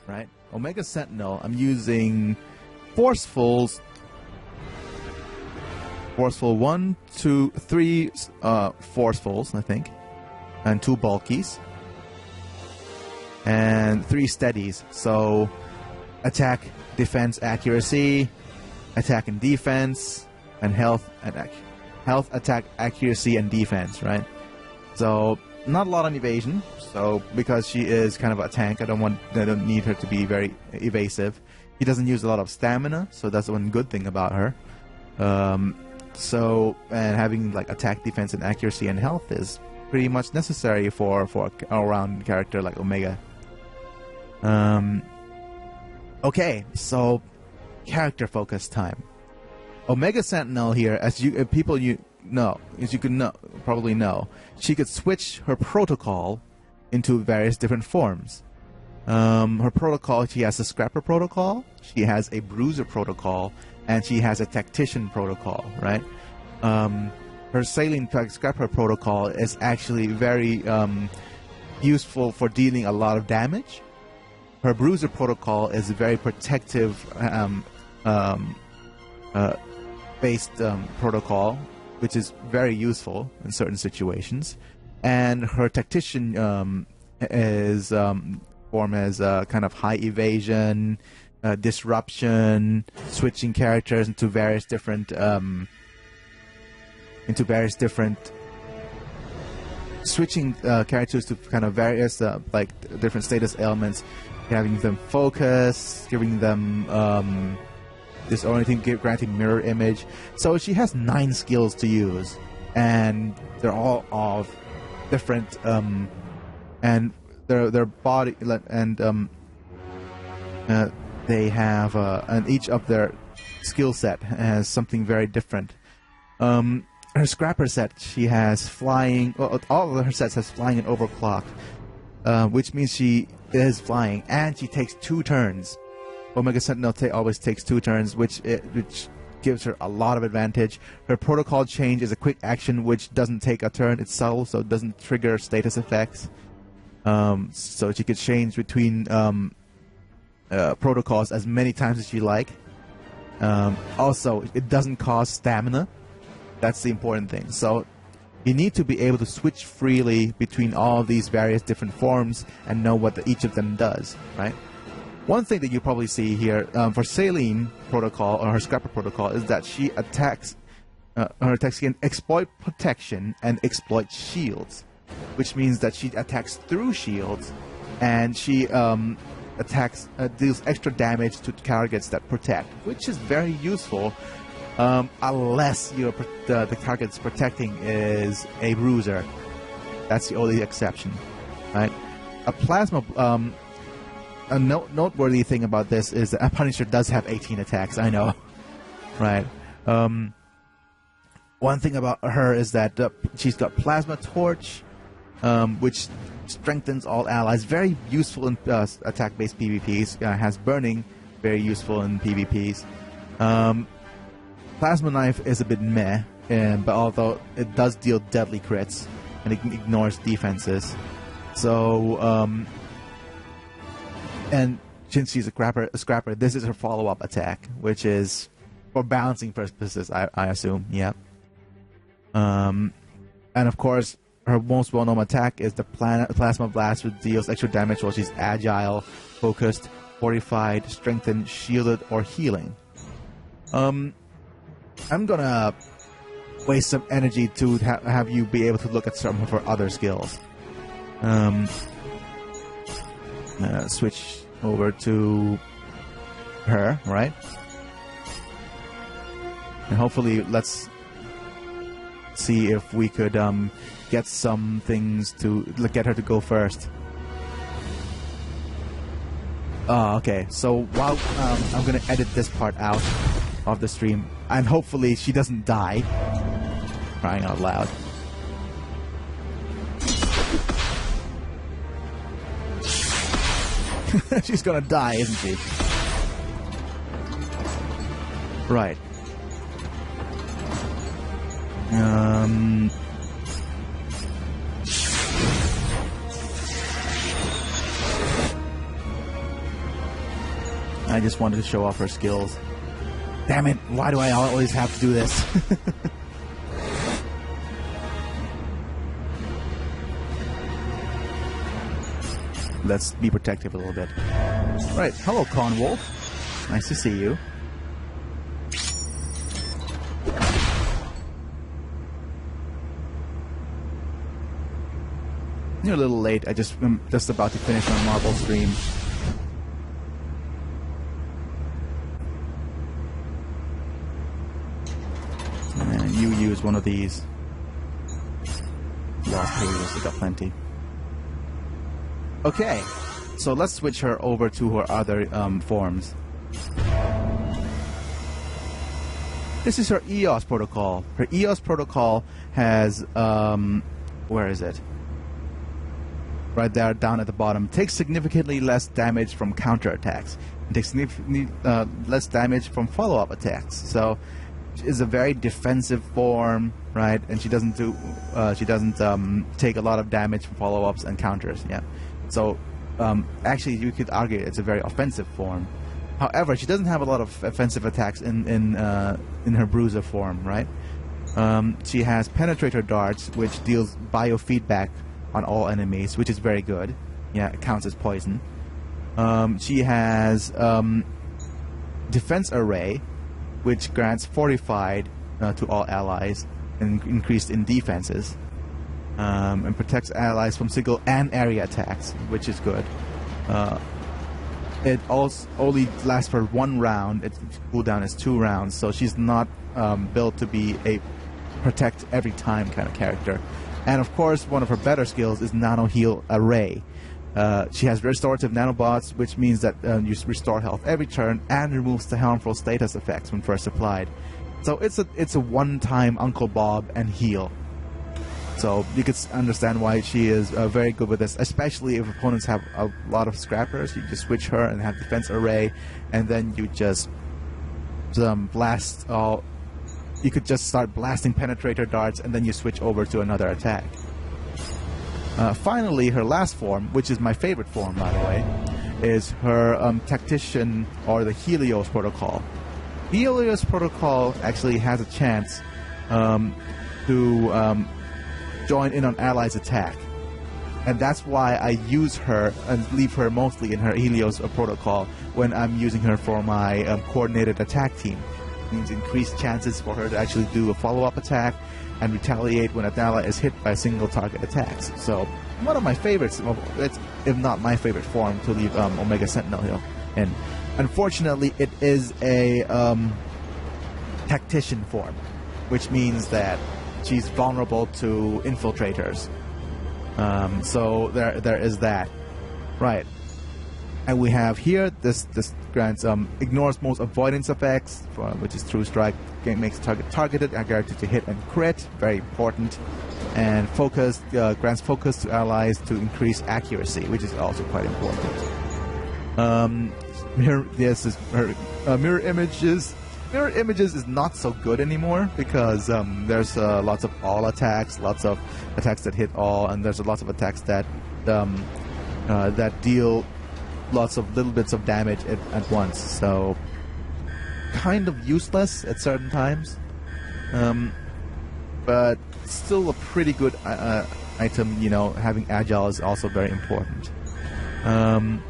right? Omega Sentinel, I'm using Forcefuls. Forceful 1, 2, 3 Forcefuls, I think. And 2 bulkies. And 3 steadies. So, attack, defense, accuracy, attack and defense, and health, attack, accuracy, and defense, right? So, not a lot on evasion. So, because she is kind of a tank, I don't need her to be very evasive. She doesn't use a lot of stamina, so that's one good thing about her. So, and having like attack, defense, and accuracy and health is pretty much necessary for an all-round character like Omega. Okay, so character focus time. Omega Sentinel here, as you probably know, she could switch her protocol into various different forms. Her protocol, she has a Scrapper protocol, she has a Bruiser protocol, and she has a Tactician protocol, right? Her Saline Scrapper protocol is actually very useful for dealing a lot of damage. Her Bruiser protocol is a very protective based protocol, which is very useful in certain situations. And her Tactician is form as kind of high evasion, disruption, switching characters into various different switching characters to kind of various like different status ailments, having them focus, giving them disorienting, granting mirror image. So she has 9 skills to use, and they're all of different and their body and they have and each of their skill set has something very different. Her Scrapper set, she has flying. Well, all of her sets has flying and overclock, which means she is flying, and she takes 2 turns. Omega Sentinel always takes 2 turns, which gives her a lot of advantage. Her protocol change is a quick action which doesn't take a turn. It's subtle, so it doesn't trigger status effects. So she could change between protocols as many times as she like. Also, it doesn't cost stamina. That's the important thing. So you need to be able to switch freely between all of these various different forms and know what each of them does, right? One thing that you probably see here for Saline protocol or her Scrapper protocol is that she attacks her attacks can exploit protection and exploit shields, which means that she attacks through shields, and she deals extra damage to targets that protect, which is very useful unless the target's protecting is a Bruiser. That's the only exception, right? A Plasma. A noteworthy thing about this is that Punisher does have 18 attacks. I know, right? One thing about her is that she's got Plasma Torch, which strengthens all allies. Very useful in attack-based PvPs. Has Burning, very useful in PvPs. Plasma Knife is a bit meh, but although it does deal deadly crits and it ignores defenses, so and since she's a scrapper, this is her follow-up attack, which is for balancing purposes, I assume. Yeah. And of course, her most well-known attack is the Plasma Blast, which deals extra damage while she's agile, focused, fortified, strengthened, shielded, or healing. I'm gonna waste some energy to have you be able to look at some of her other skills. Switch over to her, right? And hopefully, let's see if we could get some things to get her to go first. Okay, so while I'm gonna edit this part out of the stream, and hopefully she doesn't die. Crying out loud. She's gonna die, isn't she? Right. I just wanted to show off her skills. Damn it, why do I always have to do this? Let's be protective a little bit. Right, hello Conwolf. Nice to see you. You're a little late. I'm just about to finish my Marvel stream. And you use one of these. Lost pages, I got plenty. Okay, so let's switch her over to her other forms. This is her EOS protocol. Her EOS protocol has, where is it? Right there, down at the bottom. Takes significantly less damage from counterattacks. And takes significantly less damage from follow-up attacks. So, is a very defensive form, right? And she doesn't do, take a lot of damage from follow-ups and counters. Yeah. So, actually, you could argue it's a very offensive form. However, she doesn't have a lot of offensive attacks in her bruiser form, right? She has penetrator darts, which deals biofeedback on all enemies, which is very good. Yeah, it counts as poison. She has defense array, which grants fortified to all allies and increased in defenses, and protects allies from single and area attacks, which is good. It also only lasts for 1 round. Its cooldown is 2 rounds, so she's not built to be a protect every time kind of character. And of course, one of her better skills is Nano Heal Array. She has restorative nanobots, which means that you restore health every turn and removes the harmful status effects when first applied. So it's a one-time Uncle Bob and heal. So you could understand why she is very good with this, especially if opponents have a lot of scrappers. You just switch her and have defense array, and then you just blast all. You could just start blasting penetrator darts, and then you switch over to another attack. Finally, her last form, which is my favorite form, by the way, is her Tactician, or the Helios Protocol. Helios Protocol actually has a chance to join in on allies' attack. And that's why I use her and leave her mostly in her Helios Protocol when I'm using her for my coordinated attack team. Means increased chances for her to actually do a follow-up attack and retaliate when an ally is hit by single target attacks. So one of my favorites, if not my favorite form to leave Omega Sentinel in. Unfortunately, it is a tactician form, which means that she's vulnerable to infiltrators. So there is that. Right. And we have here, this grants, ignores most avoidance effects, which is True Strike, makes target targeted, and guaranteed to hit and crit, very important. And focus, grants focus to allies to increase accuracy, which is also quite important. Mirror images. Mirror images is not so good anymore because there's lots of all attacks, lots of attacks that hit all, and there's lots of attacks that that deal lots of little bits of damage at once, so kind of useless at certain times, but still a pretty good item. You know, having agile is also very important. And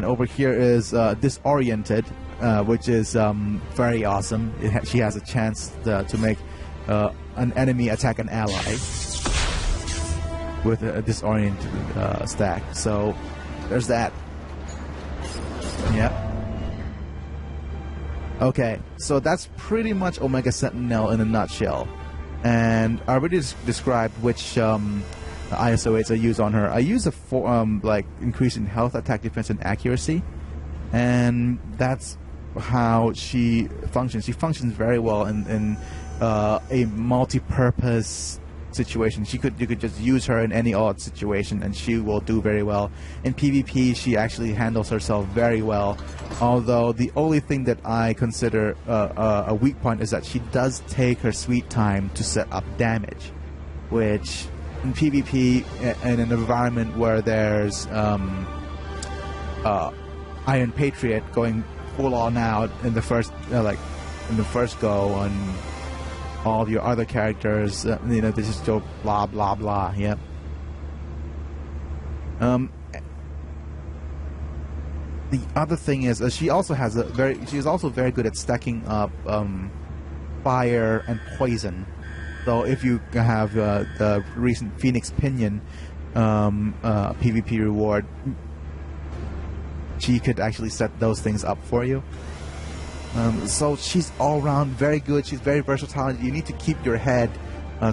over here is disoriented, which is very awesome. She has a chance to make an enemy attack an ally with a disoriented stack. So there's that. Yeah. Okay, so that's pretty much Omega Sentinel in a nutshell. And I already described which ISO8s I use on her. I use a like increase in health, attack, defense, and accuracy, and that's how she functions. She functions very well in a multi-purpose situation. You could just use her in any odd situation and she will do very well. In PvP, she actually handles herself very well, although the only thing that I consider a weak point is that she does take her sweet time to set up damage, which in PvP, in an environment where there's Iron Patriot going full on out in the first go on all of your other characters. This is just blah blah blah. Yep. The other thing is she is also very good at stacking up fire and poison. So if you have the recent Phoenix Pinion PvP reward, she could actually set those things up for you. So she's all around very good. She's very versatile. You need to keep your head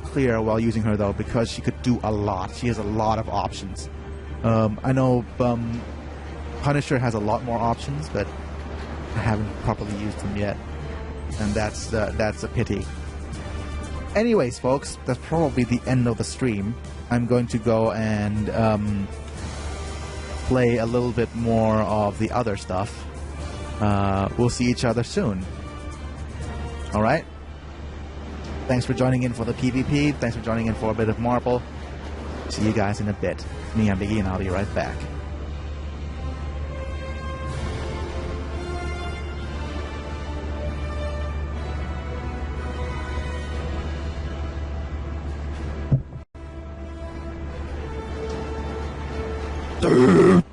clear while using her, though, because she could do a lot. She has a lot of options. I know Punisher has a lot more options, but I haven't properly used them yet, and that's a pity. Anyways, folks, that's probably the end of the stream. I'm going to go and play a little bit more of the other stuff. We'll see each other soon. Alright? Thanks for joining in for the PvP. Thanks for joining in for a bit of Marvel. See you guys in a bit. Me, I'm Biggie, and I'll be right back. Dude.